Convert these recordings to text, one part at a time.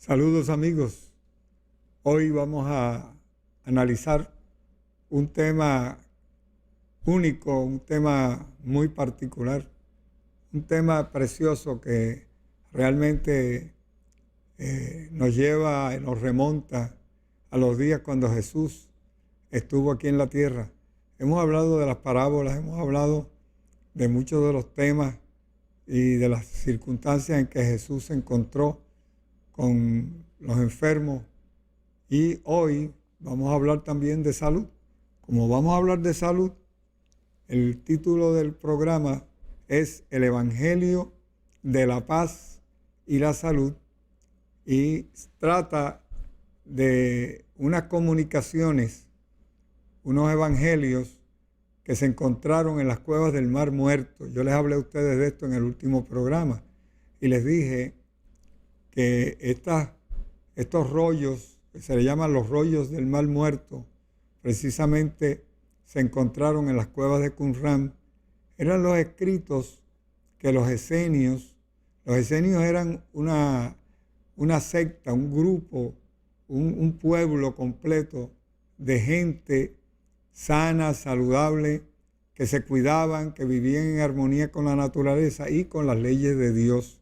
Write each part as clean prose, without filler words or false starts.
Saludos amigos, hoy vamos a analizar un tema único, un tema muy particular, un tema precioso que realmente nos lleva, nos remonta a los días cuando Jesús estuvo aquí en la tierra. Hemos hablado de las parábolas, hemos hablado de muchos de los temas y de las circunstancias en que Jesús se encontró con los enfermos, y hoy vamos a hablar también de salud. Como vamos a hablar de salud, el título del programa es El Evangelio de la Paz y la Salud, y trata de unas comunicaciones, unos evangelios que se encontraron en las cuevas del Mar Muerto. Yo les hablé a ustedes de esto en el último programa y les dije que estos rollos, que se le llaman los rollos del Mar Muerto, precisamente se encontraron en las cuevas de Qumran. Eran los escritos que los esenios eran una secta, un grupo, un pueblo completo de gente sana, saludable, que se cuidaban, que vivían en armonía con la naturaleza y con las leyes de Dios.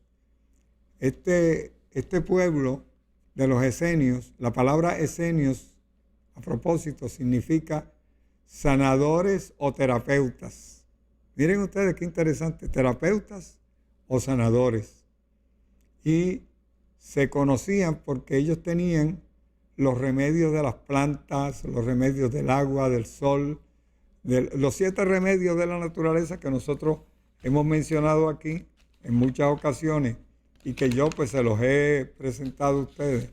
Este pueblo de los esenios, la palabra esenios, a propósito, significa sanadores o terapeutas. Miren ustedes qué interesante, terapeutas o sanadores. Y se conocían porque ellos tenían los remedios de las plantas, los remedios del agua, del sol, los 7 remedios de la naturaleza que nosotros hemos mencionado aquí en muchas ocasiones y que yo pues se los he presentado a ustedes,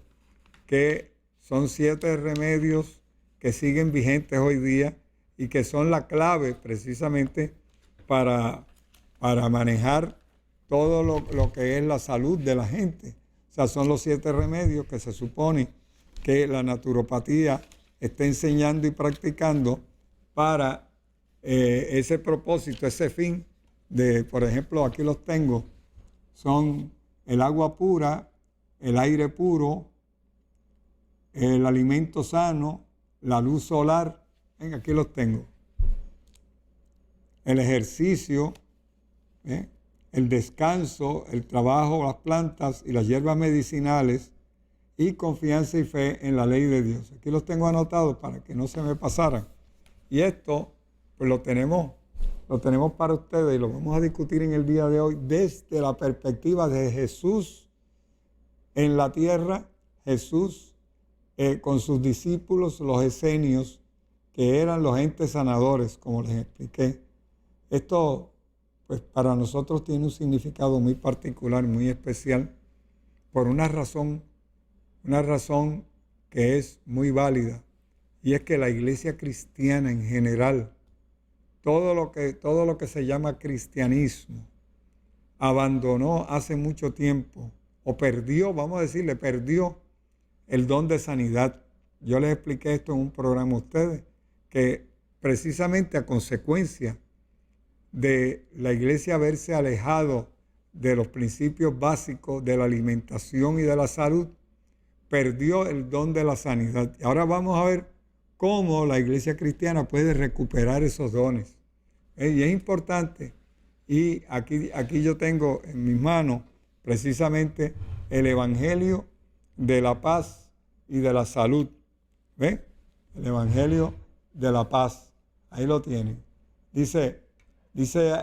que son 7 remedios que siguen vigentes hoy día y que son la clave precisamente para manejar todo lo que es la salud de la gente. O sea, son los 7 remedios que se supone que la naturopatía está enseñando y practicando para ese propósito, ese fin de, por ejemplo, aquí los tengo, son el agua pura, el aire puro, el alimento sano, la luz solar, venga, aquí los tengo, el ejercicio, el descanso, el trabajo, las plantas y las hierbas medicinales, y confianza y fe en la ley de Dios. Aquí los tengo anotados para que no se me pasaran. Y esto, pues lo tenemos para ustedes y lo vamos a discutir en el día de hoy desde la perspectiva de Jesús en la tierra, Jesús con sus discípulos, los esenios, que eran los entes sanadores, como les expliqué. Esto, pues para nosotros tiene un significado muy particular, muy especial, por una razón que es muy válida, y es que la iglesia cristiana en general, todo lo que se llama cristianismo, abandonó hace mucho tiempo, o perdió, vamos a decirle, perdió el don de sanidad. Yo les expliqué esto en un programa a ustedes, que precisamente a consecuencia de la iglesia haberse alejado de los principios básicos de la alimentación y de la salud, perdió el don de la sanidad. Y ahora vamos a ver cómo la iglesia cristiana puede recuperar esos dones. Y es importante. Y aquí yo tengo en mis manos precisamente el Evangelio de la Paz y de la Salud. ¿Ven? El Evangelio de la Paz. Ahí lo tienen. Dice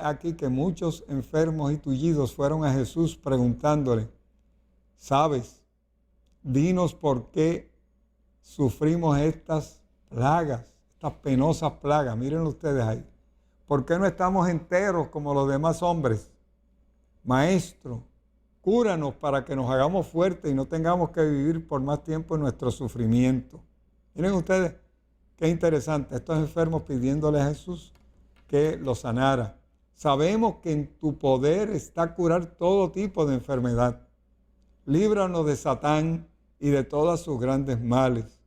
aquí que muchos enfermos y tullidos fueron a Jesús preguntándole, ¿sabes? Dinos por qué sufrimos estas plagas, estas penosas plagas. Miren ustedes ahí. ¿Por qué no estamos enteros como los demás hombres? Maestro, cúranos para que nos hagamos fuertes y no tengamos que vivir por más tiempo en nuestro sufrimiento. Miren ustedes qué interesante. Estos enfermos pidiéndole a Jesús que los sanara. Sabemos que en tu poder está curar todo tipo de enfermedad. Líbranos de Satán y de todas sus grandes males.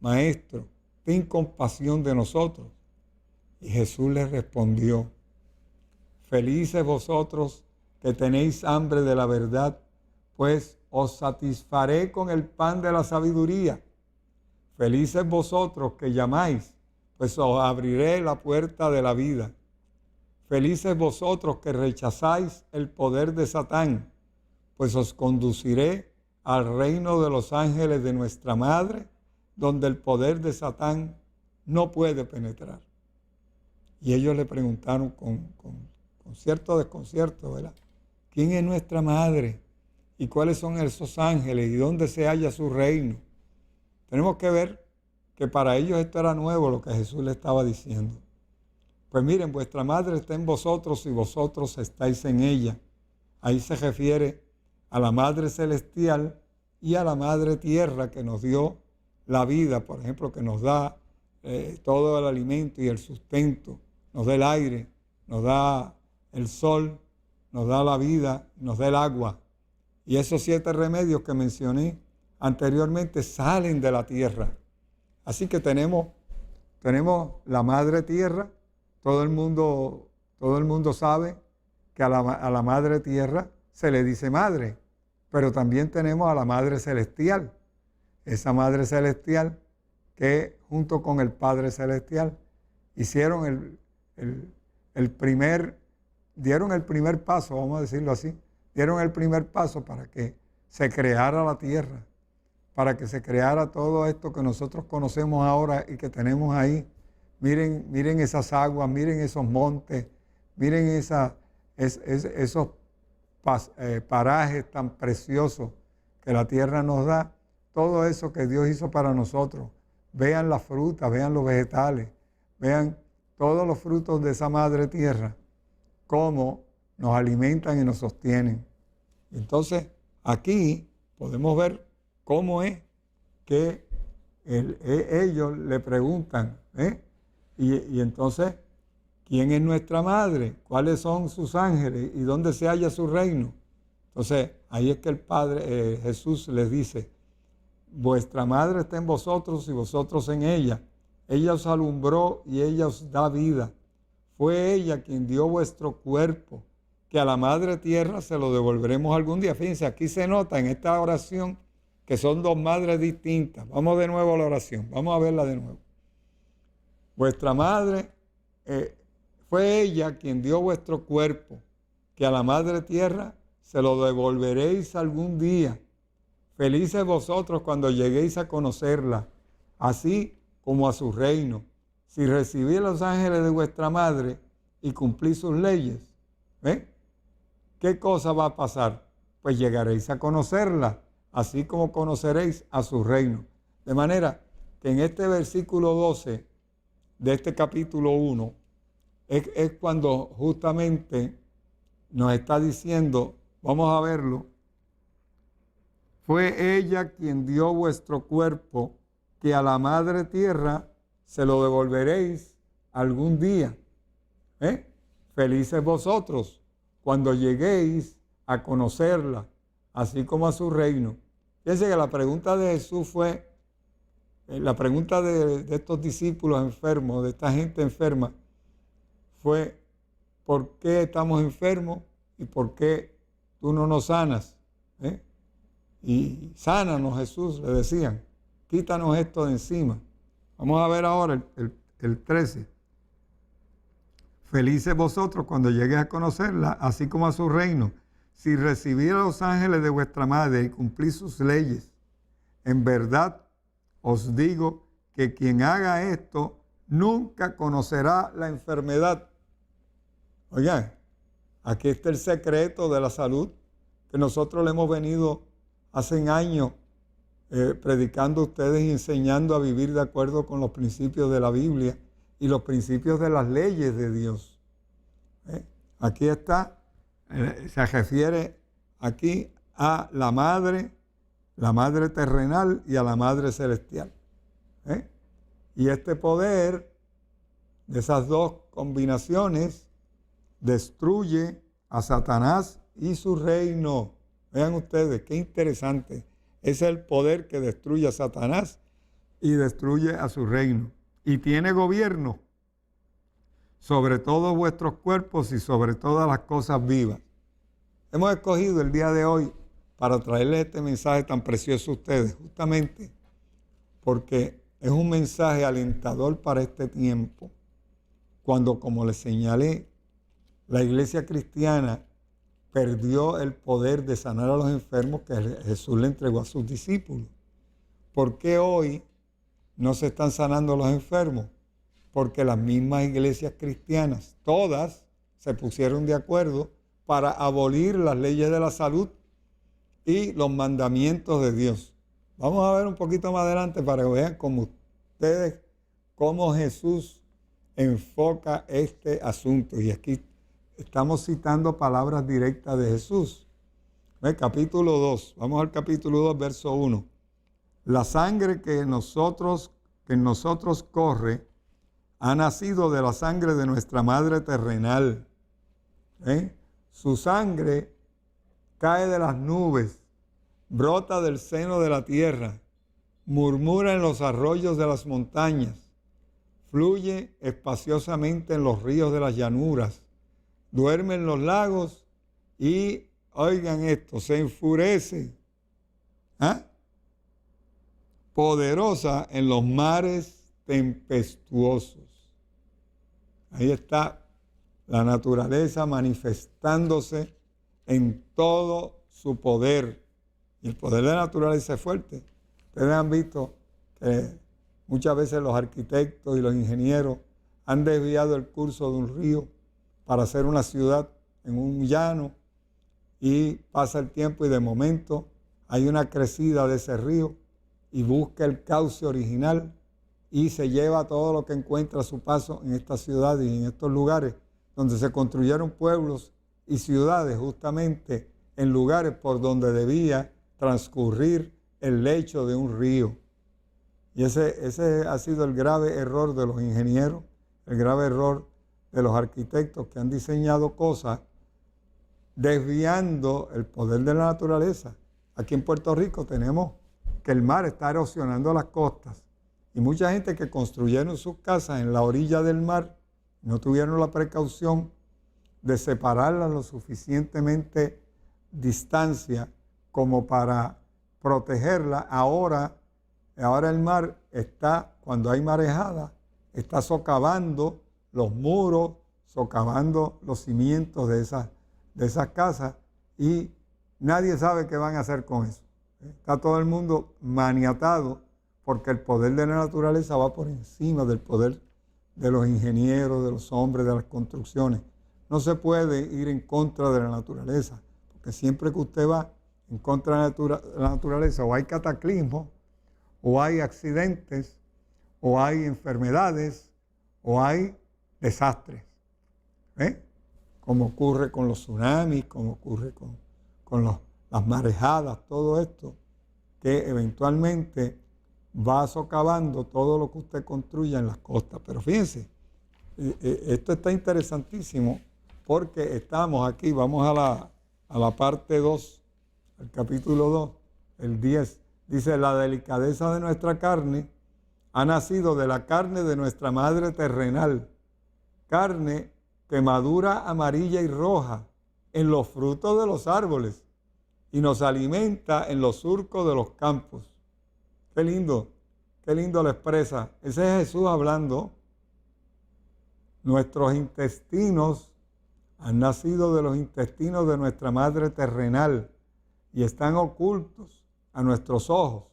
Maestro, ten compasión de nosotros. Y Jesús les respondió, felices vosotros que tenéis hambre de la verdad, pues os satisfaré con el pan de la sabiduría. Felices vosotros que llamáis, pues os abriré la puerta de la vida. Felices vosotros que rechazáis el poder de Satán, pues os conduciré al reino de los ángeles de nuestra Madre, donde el poder de Satán no puede penetrar. Y ellos le preguntaron con cierto desconcierto, ¿verdad? ¿Quién es nuestra Madre? ¿Y cuáles son esos ángeles? ¿Y dónde se halla su reino? Tenemos que ver que para ellos esto era nuevo lo que Jesús le estaba diciendo. Pues miren, vuestra Madre está en vosotros y vosotros estáis en ella. Ahí se refiere a la Madre Celestial y a la Madre Tierra que nos dio la vida, por ejemplo, que nos da todo el alimento y el sustento, nos da el aire, nos da el sol, nos da la vida, nos da el agua. Y esos 7 remedios que mencioné anteriormente salen de la tierra. Así que tenemos la Madre Tierra. Todo el mundo sabe que a la Madre Tierra se le dice Madre, pero también tenemos a la Madre Celestial. Esa Madre Celestial que junto con el Padre Celestial hicieron dieron el primer paso, vamos a decirlo así, dieron el primer paso para que se creara la tierra, para que se creara todo esto que nosotros conocemos ahora y que tenemos ahí. Miren esas aguas, miren esos montes, miren esos parajes tan preciosos que la tierra nos da, todo eso que Dios hizo para nosotros. Vean las frutas, vean los vegetales, vean todos los frutos de esa madre tierra, cómo nos alimentan y nos sostienen. Entonces, aquí podemos ver cómo es que ellos le preguntan, y entonces, ¿quién es nuestra madre? ¿Cuáles son sus ángeles? ¿Y dónde se halla su reino? Entonces, ahí es que el Padre, Jesús les dice, vuestra madre está en vosotros y vosotros en ella. Ella os alumbró y ella os da vida. Fue ella quien dio vuestro cuerpo, que a la madre tierra se lo devolveremos algún día. Fíjense, aquí se nota en esta oración que son 2 madres distintas. Vamos de nuevo a la oración, vamos a verla de nuevo. Vuestra madre, fue ella quien dio vuestro cuerpo, que a la madre tierra se lo devolveréis algún día. Felices vosotros cuando lleguéis a conocerla, así como a su reino. Si recibís los ángeles de vuestra madre y cumplís sus leyes, ¿qué cosa va a pasar? Pues llegaréis a conocerla, así como conoceréis a su reino. De manera que en este versículo 12 de este capítulo 1 es cuando justamente nos está diciendo, vamos a verlo, fue ella quien dio vuestro cuerpo, que a la madre tierra se lo devolveréis algún día. Felices vosotros cuando lleguéis a conocerla, así como a su reino. Fíjense que la pregunta de Jesús fue, la pregunta de estos discípulos enfermos, de esta gente enferma, fue, ¿por qué estamos enfermos y por qué tú no nos sanas? Y sánanos, Jesús, le decían, quítanos esto de encima. Vamos a ver ahora el 13. Felices vosotros cuando lleguéis a conocerla, así como a su reino. Si recibís a los ángeles de vuestra madre y cumplís sus leyes, en verdad os digo que quien haga esto nunca conocerá la enfermedad. Oigan, aquí está el secreto de la salud que nosotros le hemos venido hace años predicando a ustedes y enseñando a vivir de acuerdo con los principios de la Biblia y los principios de las leyes de Dios. Aquí está, se refiere aquí a la madre terrenal y a la madre celestial. Y este poder de esas 2 combinaciones destruye a Satanás y su reino. Vean ustedes, qué interesante. Es el poder que destruye a Satanás y destruye a su reino. Y tiene gobierno sobre todos vuestros cuerpos y sobre todas las cosas vivas. Hemos escogido el día de hoy para traerles este mensaje tan precioso a ustedes, justamente porque es un mensaje alentador para este tiempo, cuando, como les señalé, la iglesia cristiana perdió el poder de sanar a los enfermos que Jesús le entregó a sus discípulos. ¿Por qué hoy no se están sanando los enfermos? Porque las mismas iglesias cristianas, todas, se pusieron de acuerdo para abolir las leyes de la salud y los mandamientos de Dios. Vamos a ver un poquito más adelante para que vean cómo Jesús enfoca este asunto. Y aquí estamos citando palabras directas de Jesús. Capítulo 2, vamos al capítulo 2, verso 1. La sangre que en nosotros corre ha nacido de la sangre de nuestra madre terrenal. Su sangre cae de las nubes, brota del seno de la tierra, murmura en los arroyos de las montañas, fluye espaciosamente en los ríos de las llanuras, duerme en los lagos y, oigan esto, se enfurece, poderosa en los mares tempestuosos. Ahí está la naturaleza manifestándose en todo su poder. Y el poder de la naturaleza es fuerte. Ustedes han visto que muchas veces los arquitectos y los ingenieros han desviado el curso de un río para hacer una ciudad en un llano, y pasa el tiempo y de momento hay una crecida de ese río y busca el cauce original y se lleva todo lo que encuentra a su paso en esta ciudad y en estos lugares donde se construyeron pueblos y ciudades justamente en lugares por donde debía transcurrir el lecho de un río. Y ese ha sido el grave error de los ingenieros, el grave error de los arquitectos que han diseñado cosas desviando el poder de la naturaleza. Aquí en Puerto Rico tenemos que el mar está erosionando las costas y mucha gente que construyeron sus casas en la orilla del mar no tuvieron la precaución de separarlas lo suficientemente distancia como para protegerla. Ahora el mar está, cuando hay marejada, está socavando los muros, socavando los cimientos de esas casas y nadie sabe qué van a hacer con eso. Está todo el mundo maniatado porque el poder de la naturaleza va por encima del poder de los ingenieros, de los hombres, de las construcciones. No se puede ir en contra de la naturaleza, porque siempre que usted va en contra de la naturaleza, o hay cataclismos, o hay accidentes, o hay enfermedades, o hay desastres. Como ocurre con los tsunamis, como ocurre con las marejadas, todo esto, que eventualmente va socavando todo lo que usted construya en las costas. Pero fíjense, esto está interesantísimo porque estamos aquí, vamos a la parte 2, el capítulo 2, el 10. Dice, la delicadeza de nuestra carne ha nacido de la carne de nuestra madre terrenal, carne que madura amarilla y roja en los frutos de los árboles y nos alimenta en los surcos de los campos. Qué lindo lo expresa. Ese es Jesús hablando. Nuestros intestinos han nacido de los intestinos de nuestra madre terrenal y están ocultos a nuestros ojos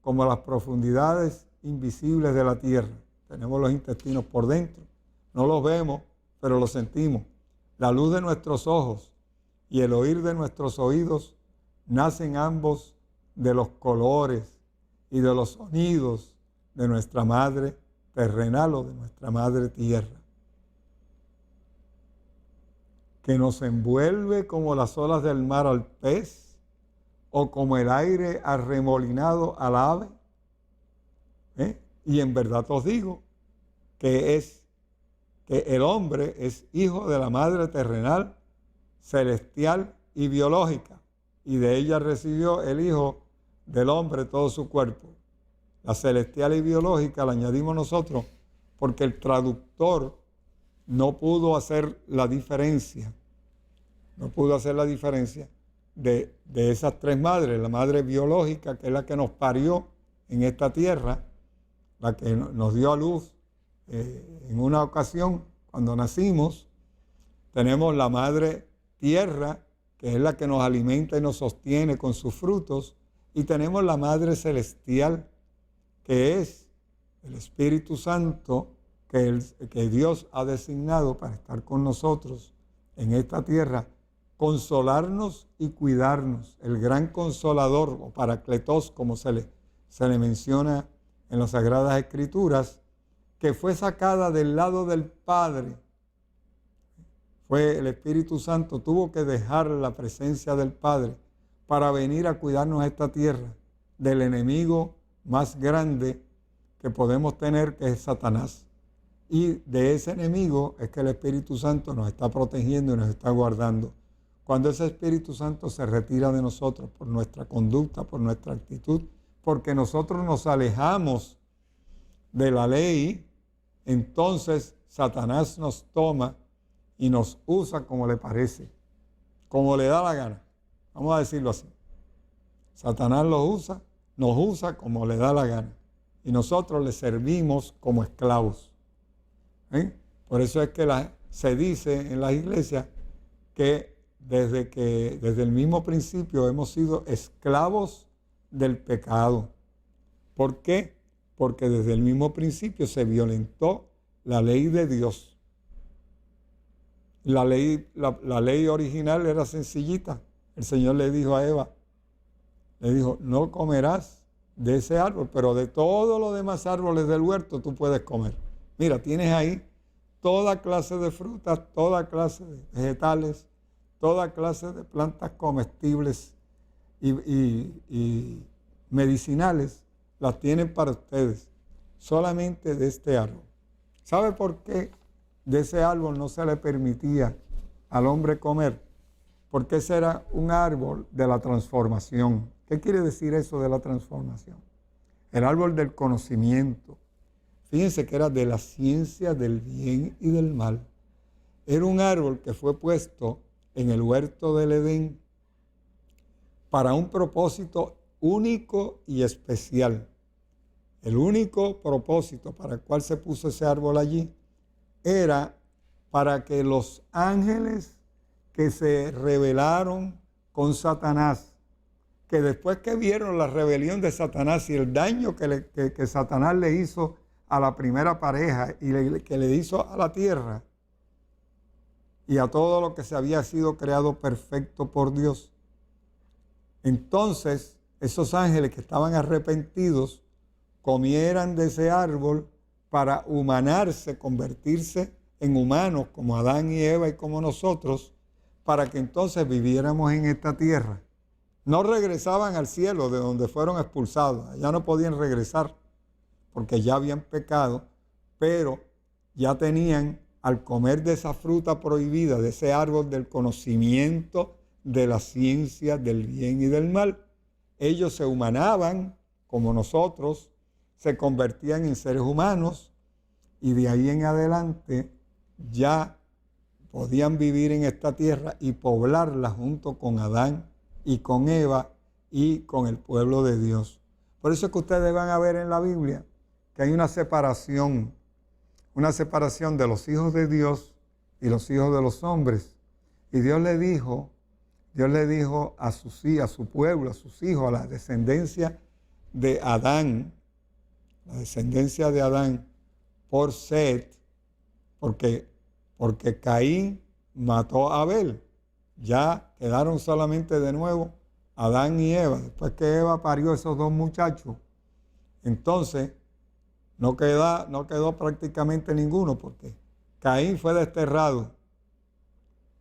como las profundidades invisibles de la tierra. Tenemos los intestinos por dentro. No los vemos, pero los sentimos. La luz de nuestros ojos y el oír de nuestros oídos nacen ambos de los colores y de los sonidos de nuestra madre terrenal o de nuestra madre tierra, que nos envuelve como las olas del mar al pez o como el aire arremolinado al ave. Y en verdad os digo que el hombre es hijo de la madre terrenal, celestial y biológica, y de ella recibió el Hijo del hombre todo su cuerpo. La celestial y biológica la añadimos nosotros porque el traductor no pudo hacer la diferencia. No pudo hacer la diferencia de esas tres madres, la madre biológica, que es la que nos parió en esta tierra, la que nos dio a luz en una ocasión cuando nacimos. Tenemos la madre tierra, que es la que nos alimenta y nos sostiene con sus frutos, y tenemos la madre celestial, que es el Espíritu Santo que Dios ha designado para estar con nosotros en esta tierra, consolarnos y cuidarnos, el gran consolador o paracletos, como se le menciona en las Sagradas Escrituras, que fue sacada del lado del Padre. Fue el Espíritu Santo, tuvo que dejar la presencia del Padre para venir a cuidarnos a esta tierra del enemigo más grande que podemos tener, que es Satanás. Y de ese enemigo es que el Espíritu Santo nos está protegiendo y nos está guardando. Cuando ese Espíritu Santo se retira de nosotros por nuestra conducta, por nuestra actitud, porque nosotros nos alejamos de la ley, entonces Satanás nos toma y nos usa como le parece, como le da la gana. Vamos a decirlo así. Satanás nos usa como le da la gana. Y nosotros le servimos como esclavos. Por eso es que se dice en las iglesias que desde el mismo principio hemos sido esclavos del pecado. ¿Por qué? Porque desde el mismo principio se violentó la ley de Dios. La ley original era sencillita. El Señor le dijo a Eva, le dijo, no comerás de ese árbol, pero de todos los demás árboles del huerto tú puedes comer. Mira, tienes ahí toda clase de frutas, toda clase de vegetales, toda clase de plantas comestibles y medicinales, las tienen para ustedes, solamente de este árbol. ¿Sabe por qué de ese árbol no se le permitía al hombre comer? Porque ese era un árbol de la transformación. ¿Qué quiere decir eso de la transformación? El árbol del conocimiento. Fíjense que era de la ciencia del bien y del mal. Era un árbol que fue puesto en el huerto del Edén para un propósito único y especial. El único propósito para el cual se puso ese árbol allí era para que los ángeles que se rebelaron con Satanás, que después que vieron la rebelión de Satanás y el daño que Satanás le hizo a la primera pareja y que le hizo a la tierra y a todo lo que se había sido creado perfecto por Dios, entonces esos ángeles que estaban arrepentidos comieran de ese árbol para humanarse, convertirse en humanos como Adán y Eva y como nosotros, para que entonces viviéramos en esta tierra. No regresaban al cielo de donde fueron expulsados, allá no podían regresar porque ya habían pecado, pero ya tenían, al comer de esa fruta prohibida, de ese árbol del conocimiento de la ciencia del bien y del mal, ellos se humanaban como nosotros, se convertían en seres humanos y de ahí en adelante ya podían vivir en esta tierra y poblarla junto con Adán y con Eva y con el pueblo de Dios. Por eso es que ustedes van a ver en la Biblia que hay una separación de los hijos de Dios y los hijos de los hombres. Y Dios le dijo a su pueblo, a sus hijos, a la descendencia de Adán, por Set, porque Caín mató a Abel. Ya quedaron solamente de nuevo Adán y Eva. Después que Eva parió esos dos muchachos, entonces no quedó prácticamente ninguno, porque Caín fue desterrado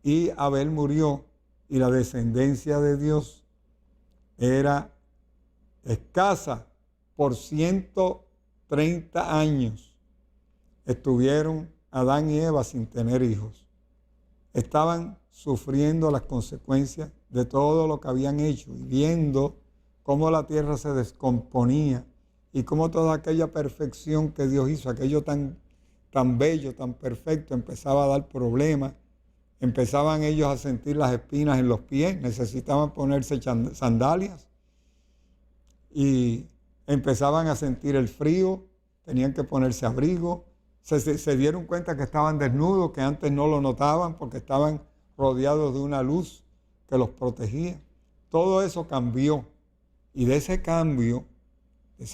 y Abel murió, y la descendencia de Dios era escasa. Por 130 años estuvieron Adán y Eva sin tener hijos. Estaban sufriendo las consecuencias de todo lo que habían hecho y viendo cómo la tierra se descomponía y cómo toda aquella perfección que Dios hizo, aquello tan bello, tan perfecto, empezaba a dar problemas empezaban ellos a sentir las espinas en los pies, necesitaban ponerse sandalias y empezaban a sentir el frío, tenían que ponerse abrigo, se dieron cuenta que estaban desnudos, que antes no lo notaban porque estaban rodeados de una luz que los protegía. Todo eso cambió y de ese cambio es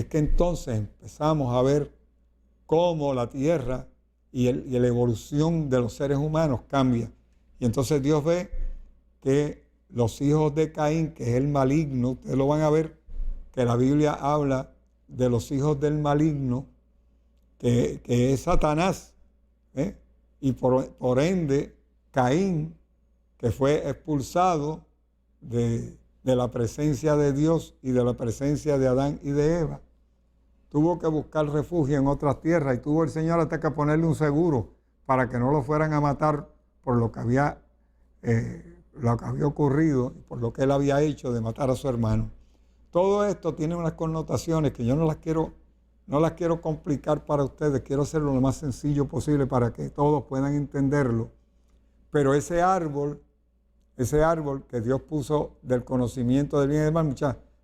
que entonces empezamos a ver cómo la tierra y la evolución de los seres humanos cambia. Y entonces Dios ve que los hijos de Caín, que es el maligno, ustedes lo van a ver, que la Biblia habla de los hijos del maligno, que es Satanás, y por ende Caín, que fue expulsado de la presencia de Dios y de la presencia de Adán y de Eva, tuvo que buscar refugio en otras tierras y tuvo el Señor hasta que ponerle un seguro para que no lo fueran a matar por lo que había ocurrido, por lo que él había hecho de matar a su hermano. Todo esto tiene unas connotaciones que yo no las quiero complicar para ustedes, quiero hacerlo lo más sencillo posible para que todos puedan entenderlo. Pero ese árbol que Dios puso del conocimiento del bien y del mal,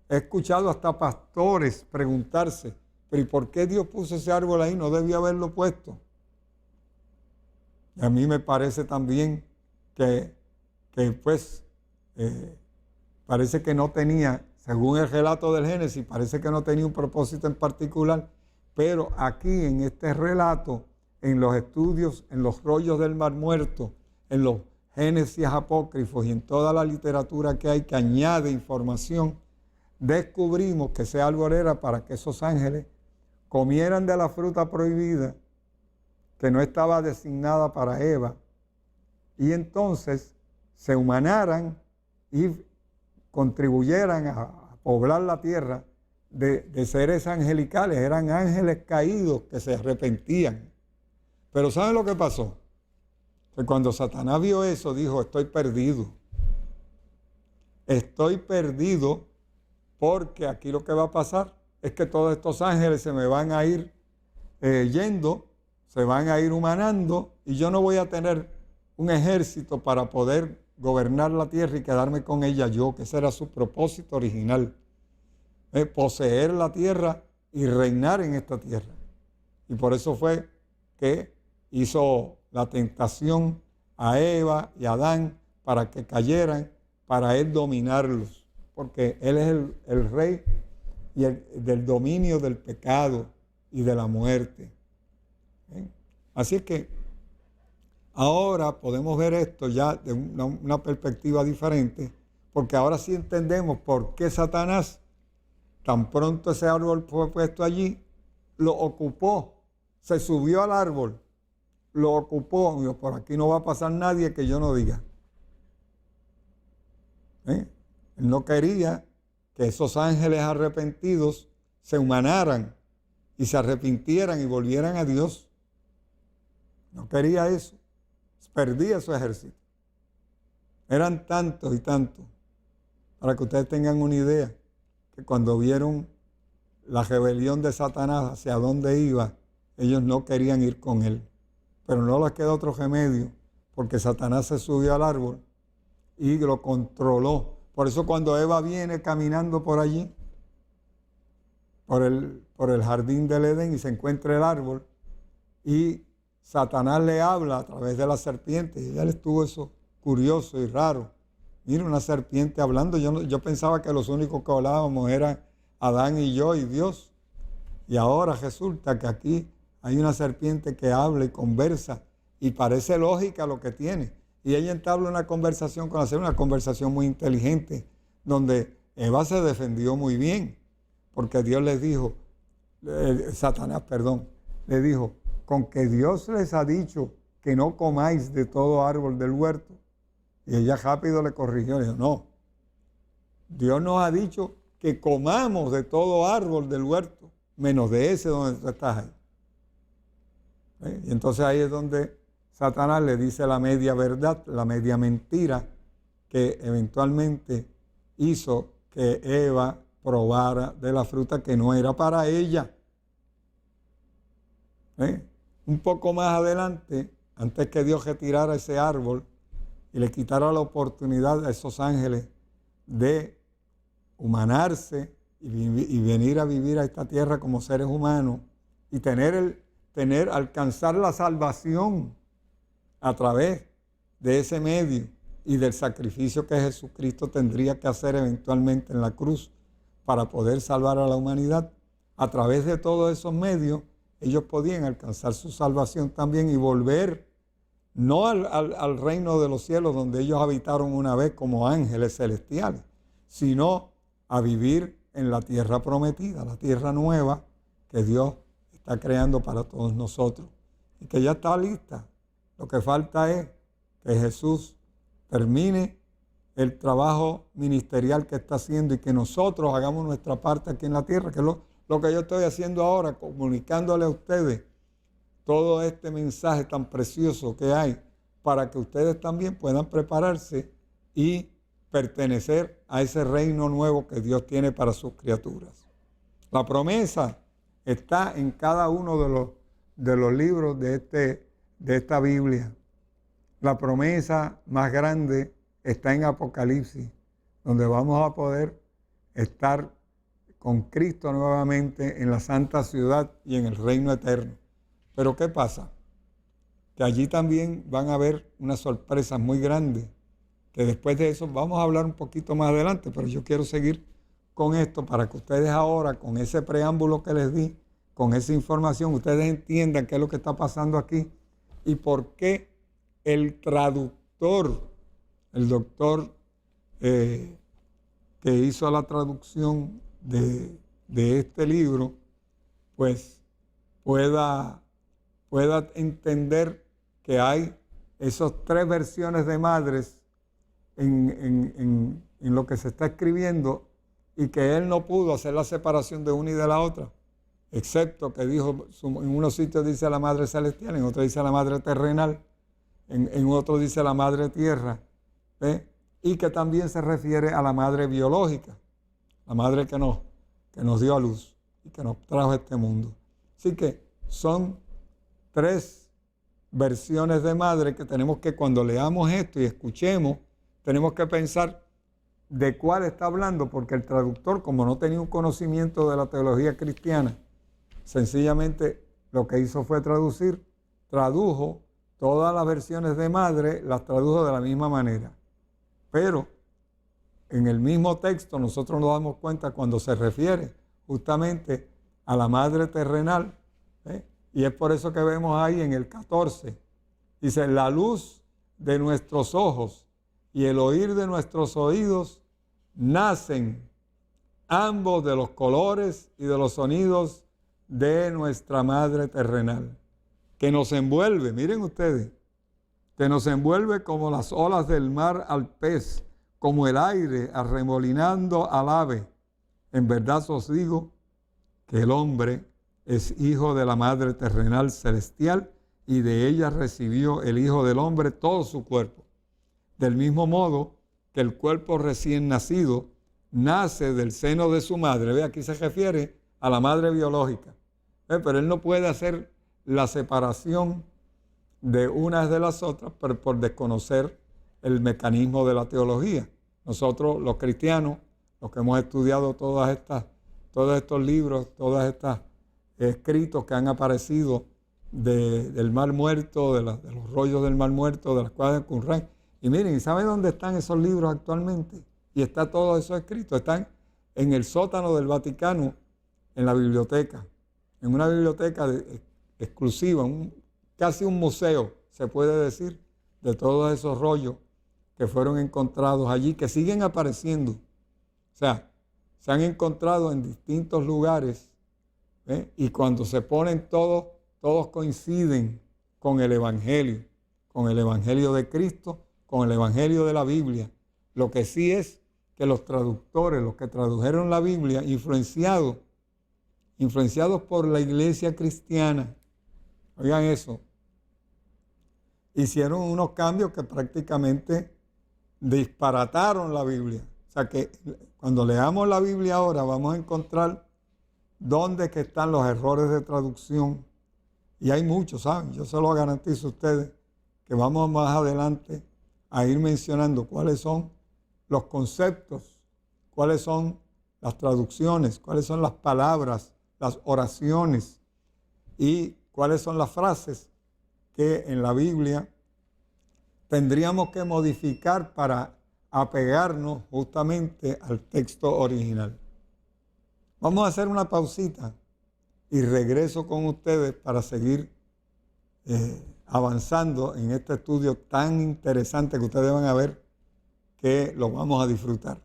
he escuchado hasta pastores preguntarse, pero ¿y por qué Dios puso ese árbol ahí? No debía haberlo puesto. Y a mí me parece también que parece que no tenía, según el relato del Génesis, parece que no tenía un propósito en particular, pero aquí en este relato, en los estudios, en los rollos del Mar Muerto, en los Génesis apócrifos y en toda la literatura que hay que añade información, descubrimos que ese árbol era para que esos ángeles comieran de la fruta prohibida, que no estaba designada para Eva, y entonces se humanaran y contribuyeran a poblar la tierra de seres angelicales. Eran ángeles caídos que se arrepentían. Pero ¿saben lo que pasó? Que cuando Satanás vio eso, dijo, estoy perdido. Estoy perdido porque aquí lo que va a pasar es que todos estos ángeles se me van a ir yendo, se van a ir humanando y yo no voy a tener un ejército para poder gobernar la tierra y quedarme con ella yo, que ese era su propósito original. Poseer la tierra y reinar en esta tierra. Y por eso fue que hizo la tentación a Eva y a Adán para que cayeran, para él dominarlos, porque él es el rey y del dominio del pecado y de la muerte. Así es que ahora podemos ver esto ya de una perspectiva diferente, porque ahora sí entendemos por qué Satanás, tan pronto ese árbol fue puesto allí, lo ocupó, se subió al árbol, lo ocupó. Dijo, por aquí no va a pasar nadie que yo no diga. Él no quería que esos ángeles arrepentidos se humanaran y se arrepintieran y volvieran a Dios. No quería eso. Perdía su ejército. Eran tantos y tantos. Para que ustedes tengan una idea, que cuando vieron la rebelión de Satanás hacia dónde iba, ellos no querían ir con él. Pero no les queda otro remedio, porque Satanás se subió al árbol y lo controló. Por eso cuando Eva viene caminando por allí, por el jardín del Edén, y se encuentra el árbol, y Satanás le habla a través de la serpiente, y ella le estuvo eso curioso y raro. Mira, una serpiente hablando. Yo pensaba que los únicos que hablábamos eran Adán y yo y Dios. Y ahora resulta que aquí hay una serpiente que habla y conversa y parece lógica lo que tiene. Y ella entabla una conversación con hacer una conversación muy inteligente, donde Eva se defendió muy bien, porque Dios les dijo, Satanás, le dijo, con que Dios les ha dicho que no comáis de todo árbol del huerto. Y ella rápido le corrigió, le dijo, no, Dios nos ha dicho que comamos de todo árbol del huerto, menos de ese donde tú estás ahí. Y entonces ahí es donde Satanás le dice la media verdad, la media mentira, que eventualmente hizo que Eva probara de la fruta que no era para ella. Un poco más adelante, antes que Dios retirara ese árbol y le quitara la oportunidad a esos ángeles de humanarse y venir a vivir a esta tierra como seres humanos y alcanzar la salvación a través de ese medio y del sacrificio que Jesucristo tendría que hacer eventualmente en la cruz para poder salvar a la humanidad. A través de todos esos medios, ellos podían alcanzar su salvación también y volver no al reino de los cielos donde ellos habitaron una vez como ángeles celestiales, sino a vivir en la tierra prometida, la tierra nueva que Dios está creando para todos nosotros y que ya está lista. Lo que falta es que Jesús termine el trabajo ministerial que está haciendo y que nosotros hagamos nuestra parte aquí en la tierra, que es lo que yo estoy haciendo ahora, comunicándole a ustedes todo este mensaje tan precioso que hay para que ustedes también puedan prepararse y pertenecer a ese reino nuevo que Dios tiene para sus criaturas. La promesa está en cada uno de los libros de esta Biblia. La promesa más grande está en Apocalipsis, donde vamos a poder estar con Cristo nuevamente en la santa ciudad y en el reino eterno. Pero ¿qué pasa? Que allí también van a haber unas sorpresas muy grandes, que después de eso vamos a hablar un poquito más adelante, pero yo quiero seguir con esto para que ustedes ahora, con ese preámbulo que les di, con esa información, ustedes entiendan qué es lo que está pasando aquí y por qué el traductor, el doctor que hizo la traducción de este libro, pues pueda entender que hay esas tres versiones de madres en lo que se está escribiendo y que él no pudo hacer la separación de una y de la otra, excepto que dijo, en unos sitios dice la madre celestial, en otros dice la madre terrenal, en otros dice la madre tierra, ¿ve? Y que también se refiere a la madre biológica, la madre que nos dio a luz y que nos trajo a este mundo. Así que son tres versiones de madre que tenemos que, cuando leamos esto y escuchemos, tenemos que pensar de cuál está hablando, porque el traductor, como no tenía un conocimiento de la teología cristiana, sencillamente lo que hizo fue tradujo todas las versiones de madre, las tradujo de la misma manera. Pero en el mismo texto nosotros nos damos cuenta cuando se refiere justamente a la madre terrenal, ¿eh? Y es por eso que vemos ahí en el 14, dice, la luz de nuestros ojos y el oír de nuestros oídos nacen ambos de los colores y de los sonidos de nuestra madre terrenal, que nos envuelve, miren ustedes, que nos envuelve como las olas del mar al pez, como el aire arremolinando al ave. En verdad os digo que el hombre es hijo de la madre terrenal celestial y de ella recibió el Hijo del Hombre todo su cuerpo. Del mismo modo que el cuerpo recién nacido nace del seno de su madre. Ve, aquí se refiere a la madre biológica. Pero él no puede hacer la separación de unas de las otras por desconocer el mecanismo de la teología. Nosotros, los cristianos, los que hemos estudiado todos estos libros, todas estas escritos que han aparecido del Mar Muerto, de los rollos del Mar Muerto, de las cuadras de Qumran. Y miren, ¿saben dónde están esos libros actualmente? Y está todo eso escrito. Están en el sótano del Vaticano, en la biblioteca, en una biblioteca exclusiva, casi un museo, se puede decir, de todos esos rollos que fueron encontrados allí, que siguen apareciendo. O sea, se han encontrado en distintos lugares, ¿eh? Y cuando se ponen todos coinciden con el Evangelio de Cristo, con el Evangelio de la Biblia. Lo que sí es que los traductores, los que tradujeron la Biblia, influenciados por la iglesia cristiana, oigan eso, hicieron unos cambios que prácticamente disparataron la Biblia. O sea que cuando leamos la Biblia ahora vamos a encontrar dónde que están los errores de traducción. Y hay muchos, ¿saben? Yo se lo garantizo a ustedes que vamos más adelante a ir mencionando cuáles son los conceptos, cuáles son las traducciones, cuáles son las palabras, las oraciones y cuáles son las frases que en la Biblia tendríamos que modificar para apegarnos justamente al texto original. Vamos a hacer una pausita y regreso con ustedes para seguir avanzando en este estudio tan interesante que ustedes van a ver que lo vamos a disfrutar.